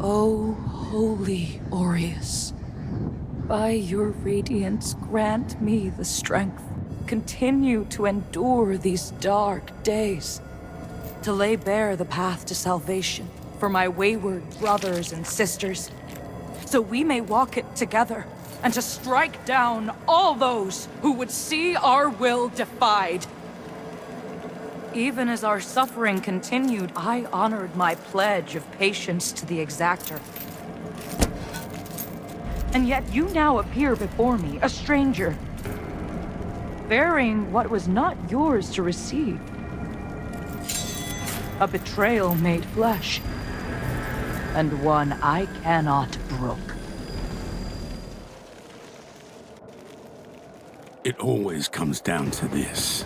O holy Aureus, by your radiance grant me the strength, continue to endure these dark days, to lay bare the path to salvation for my wayward brothers and sisters, so we may walk it together, and to strike down all those who would see our will defied. Even as our suffering continued, I honored my pledge of patience to the exactor. And yet you now appear before me, a stranger, bearing what was not yours to receive. A betrayal made flesh, and one I cannot brook. It always comes down to this.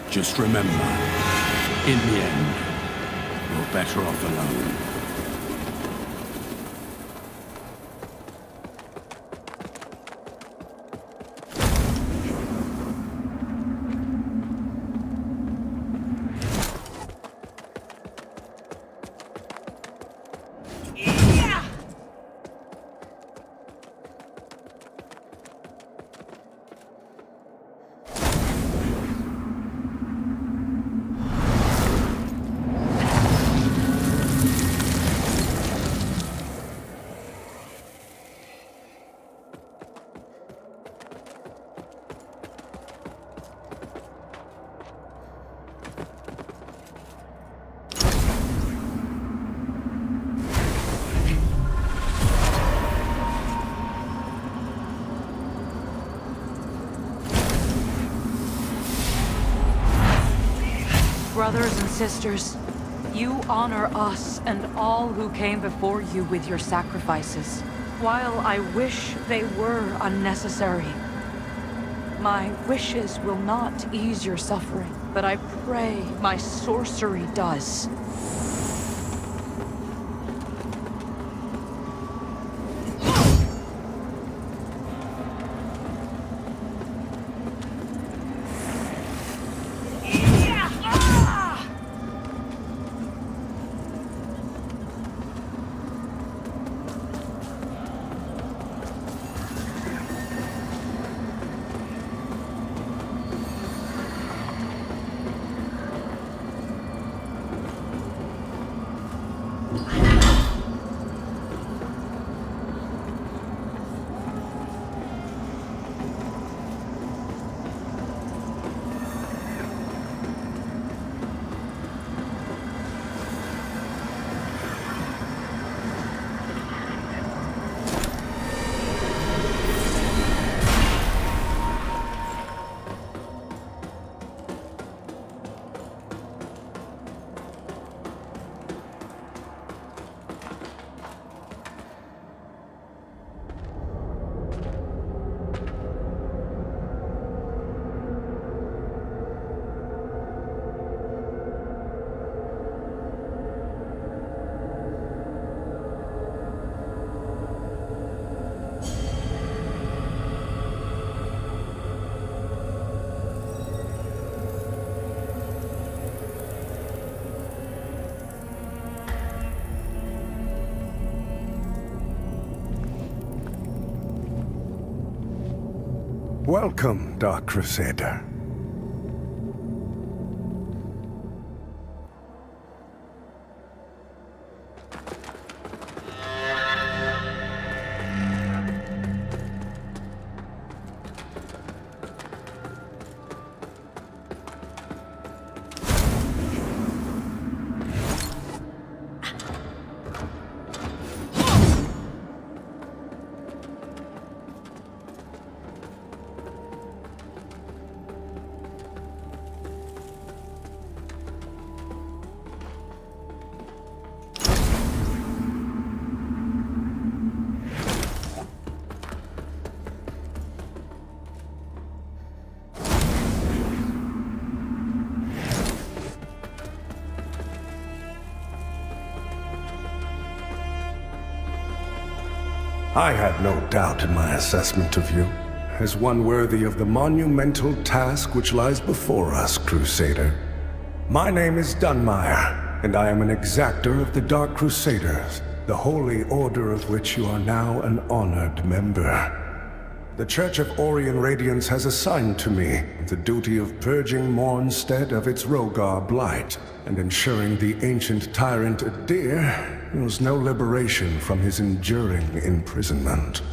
Just remember, in the end, you're better off alone. Brothers and sisters, you honor us and all who came before you with your sacrifices. While I wish they were unnecessary, my wishes will not ease your suffering, but I pray my sorcery does. Welcome, Dark Crusader. I had no doubt in my assessment of you, as one worthy of the monumental task which lies before us, Crusader. My name is Dunmire, and I am an exactor of the Dark Crusaders, the holy order of which you are now an honored member. The Church of Orien Radiance has assigned to me the duty of purging Mornstead of its Rogar blight, and ensuring the ancient tyrant Adir knows no liberation from his enduring imprisonment.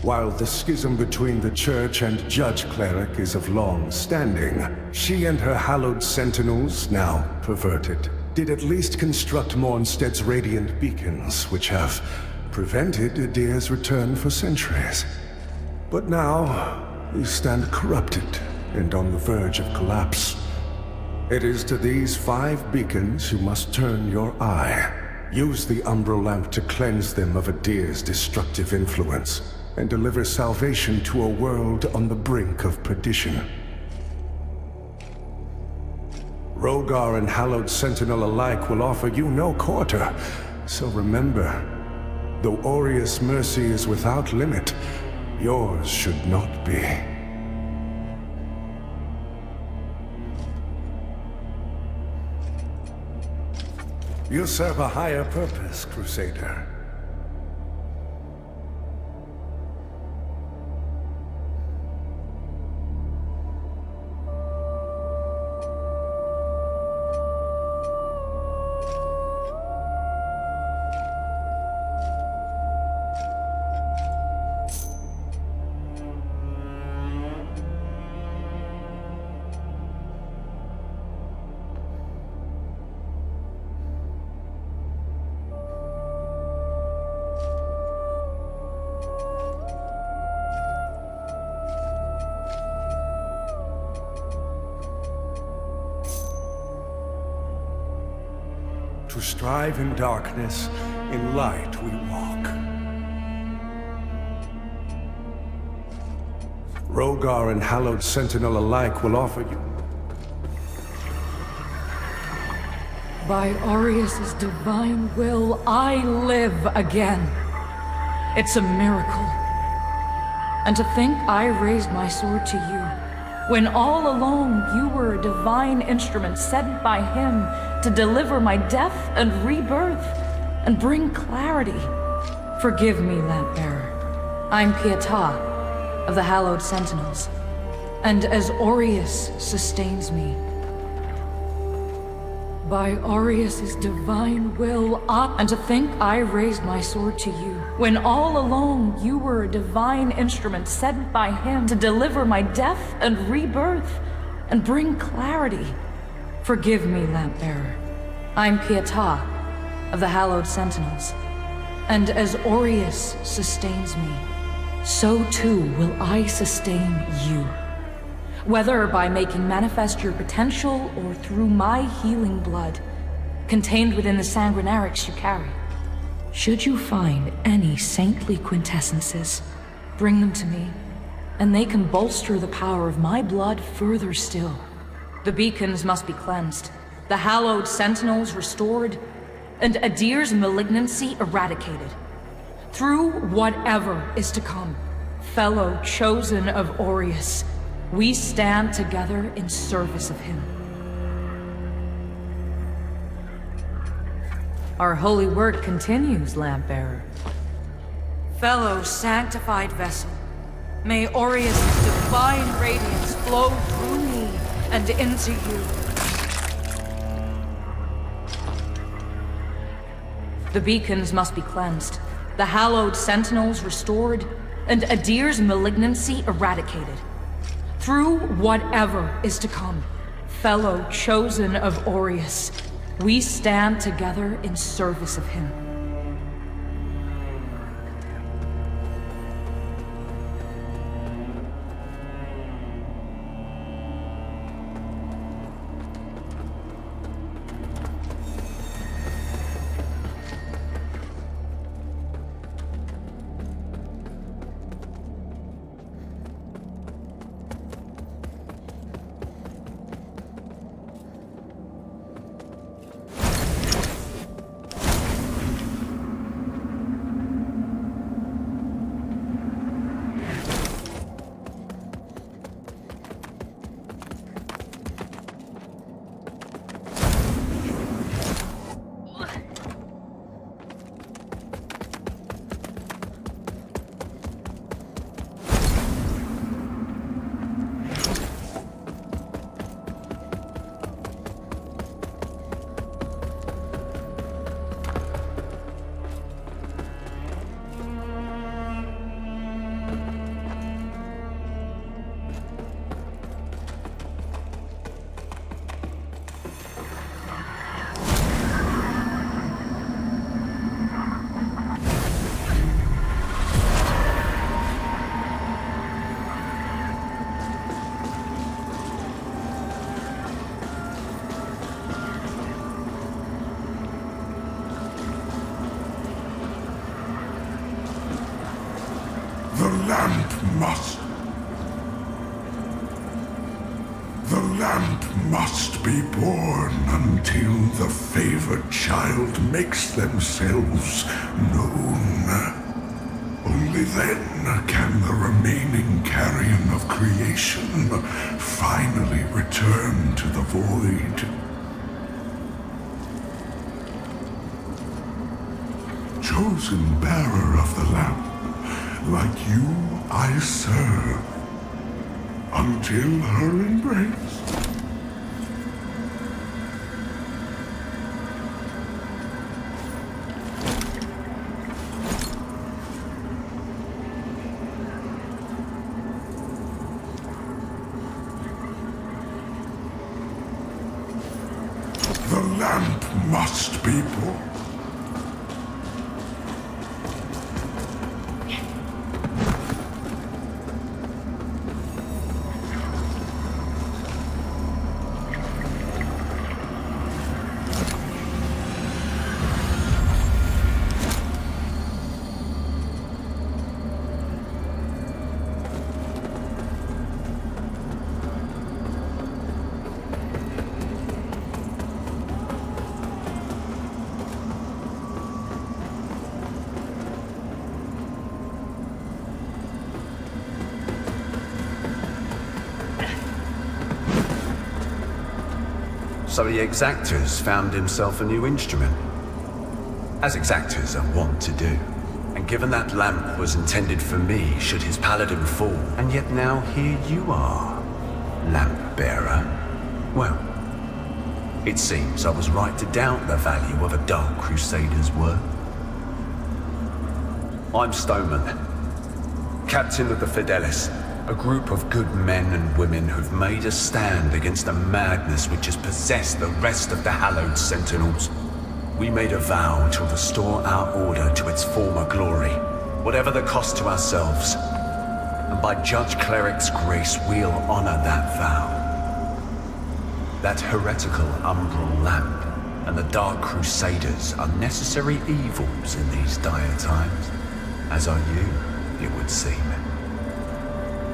While the schism between the Church and Judge Cleric is of long standing, she and her hallowed sentinels, now perverted, did at least construct Mornstead's radiant beacons, which have prevented Adir's return for centuries. But now, you stand corrupted and on the verge of collapse. It is to these 5 beacons you must turn your eye. Use the Umbral lamp to cleanse them of Adir's destructive influence, and deliver salvation to a world on the brink of perdition. Rogar and Hallowed Sentinel alike will offer you no quarter, so remember, though Aureus' mercy is without limit, yours should not be. You serve a higher purpose, Crusader. To strive in darkness, in light we walk. Rogar and Hallowed Sentinel alike will offer you. By Aureus' divine will, I live again. It's a miracle. And to think I raised my sword to you, when all along you were a divine instrument sent by him to deliver my death and rebirth and bring clarity. Forgive me, Lampbearer. I'm Pietà of the Hallowed Sentinels, and as Aureus sustains me, by Aureus' divine will, and to think I raised my sword to you, when all along you were a divine instrument sent by him to deliver my death and rebirth and bring clarity. Forgive me, Lampbearer. I'm Pietà of the Hallowed Sentinels, and as Aureus sustains me, so too will I sustain you. Whether by making manifest your potential or through my healing blood, contained within the sanguinarics you carry. Should you find any saintly quintessences, bring them to me, and they can bolster the power of my blood further still. The beacons must be cleansed, the Hallowed Sentinels restored, and Adir's malignancy eradicated. Through whatever is to come, fellow chosen of Aureus, we stand together in service of him. Our holy work continues, Lampbearer. Fellow sanctified vessel, may Aureus' divine radiance flow through me and into you. The beacons must be cleansed, the Hallowed Sentinels restored, and Adir's malignancy eradicated. Through whatever is to come, fellow chosen of Aureus, we stand together in service of him. The lamp must be born until the favored child makes themselves known. Only then can the remaining carrion of creation finally return to the void. Chosen bearer of the lamp, like you I serve, until her embrace. The lamp must be born. So the exactors found himself a new instrument. As exactors are wont to do. And given that lamp was intended for me should his paladin fall, and yet now here you are, lamp bearer. Well, it seems I was right to doubt the value of a Dark Crusader's work. I'm Stoneman, captain of the Fidelis, a group of good men and women who've made a stand against the madness which has possessed the rest of the hallowed Sentinels. We made a vow to restore our order to its former glory, whatever the cost to ourselves. And by Judge Cleric's grace, we'll honor that vow. That heretical Umbral lamp and the Dark Crusaders are necessary evils in these dire times, as are you, it would seem.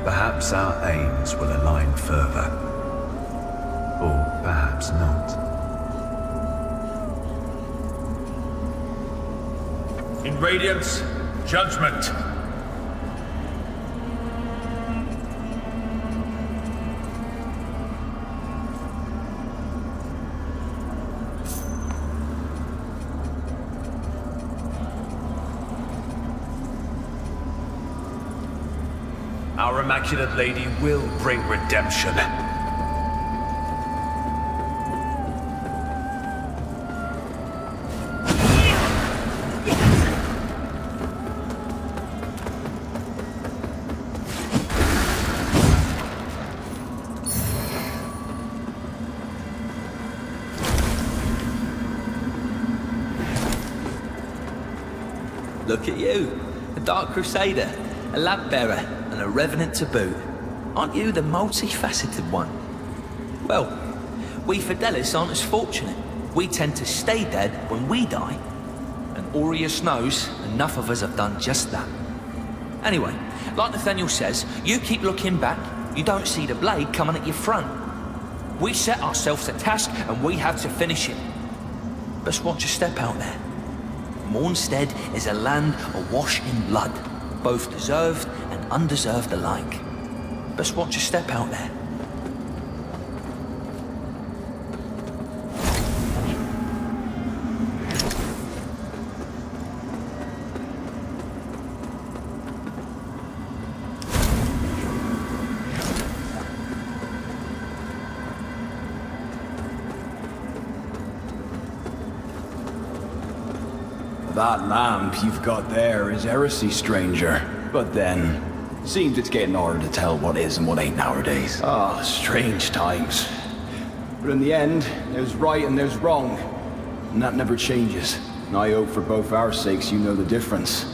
Perhaps our aims will align further, or perhaps not. In Radiance, judgment. Our Immaculate Lady will bring redemption. Look at you, a Dark Crusader, a lamp bearer, and a revenant to boot. Aren't you the multifaceted one? Well, we Fidelis aren't as fortunate. We tend to stay dead when we die. And Aureus knows enough of us have done just that. Anyway, like Nathaniel says, you keep looking back, you don't see the blade coming at your front. We set ourselves a task and we have to finish it. Just watch a step out there. Mornstead is a land awash in blood, both deserved and undeserved alike. Just watch a step out there. That lamp you've got there is heresy, stranger. But then, seems it's getting harder to tell what is and what ain't nowadays. Ah, strange times. But in the end, there's right and there's wrong. And that never changes. And I hope for both our sakes you know the difference.